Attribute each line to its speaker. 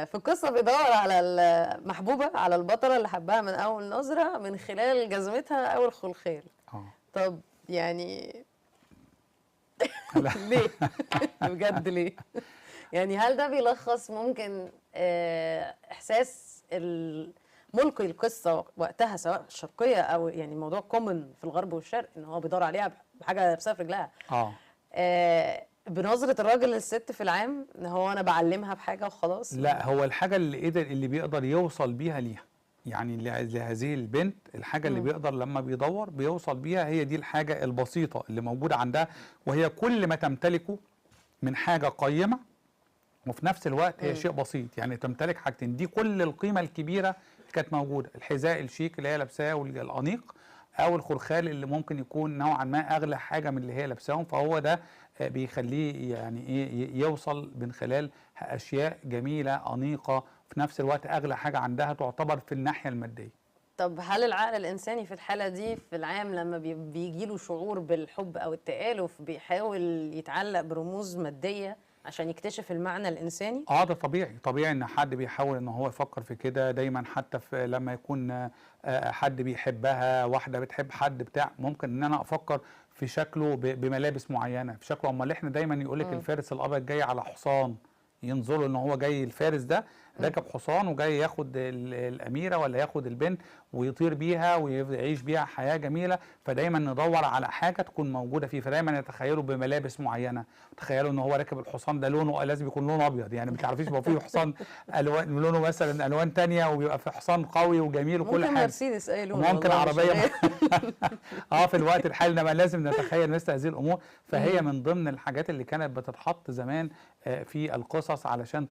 Speaker 1: في القصة بيدور على المحبوبة، على البطلة اللي حبها من أول نظرة من خلال جزمتها أو الخلخال. طب يعني
Speaker 2: لا.
Speaker 1: ليه؟ بجد ليه؟ يعني هل ده بيلخص ممكن إحساس ملقي القصة وقتها، سواء الشرقية أو يعني الموضوع كومن في الغرب والشرق، إن هو بيدور عليها بحاجة لابسها في رجلها. بنظرة الراجل للست في العام، ان هو انا بعلمها بحاجة وخلاص؟
Speaker 2: لا، هو الحاجة اللي بيقدر يوصل بيها ليها، يعني لهذه البنت الحاجة اللي بيقدر لما بيدور بيوصل بيها، هي دي الحاجة البسيطة اللي موجودة عندها، وهي كل ما تمتلكه من حاجة قيمة وفي نفس الوقت هي شيء بسيط. يعني تمتلك حاجتين، دي كل القيمة الكبيرة اللي كانت موجودة، الحذاء الشيك اللي هي لابساه والأنيق، او الخلخال اللي ممكن يكون نوعا ما اغلى حاجه من اللي هي لابساهم، فهو ده بيخليه يعني ايه يوصل من خلال اشياء جميله انيقه في نفس الوقت اغلى حاجه عندها تعتبر في الناحيه الماديه.
Speaker 1: طب هل العقل الانساني في الحاله دي في العام لما بيجي له شعور بالحب او التآلف بيحاول يتعلق برموز ماديه عشان يكتشف المعنى الانساني؟
Speaker 2: ده طبيعي ان حد بيحاول ان هو يفكر في كده دايما، حتى في لما يكون حد بيحبها، واحده بتحب حد بتاع، ممكن ان انا افكر في شكله بملابس معينه، في شكله. امال احنا دايما يقولك الفارس الابيض جاي على حصان، ينظروا ان هو جاي الفارس ده راكب حصان وجاي ياخد الاميره ولا ياخد البنت ويطير بيها ويعيش بيها حياه جميله، فدايما ندور على حاجه تكون موجوده فيه، فدايما يتخيلوا بملابس معينه، تخيلوا ان هو راكب الحصان ده لونه لازم يكون لونه ابيض، يعني ما تعرفيش يبقى فيه حصان الوان لونه مثلا الوان ثانيه، وبيبقى في حصان قوي وجميل وكل
Speaker 1: ممكن
Speaker 2: حاجه،
Speaker 1: مرسيدس اي لون،
Speaker 2: ممكن
Speaker 1: والله مش
Speaker 2: عربيه
Speaker 1: هلاقي.
Speaker 2: في الوقت الحالي لما لازم نتخيل مثل هذه الامور، فهي من ضمن الحاجات اللي كانت بتتحط زمان في القصص علشان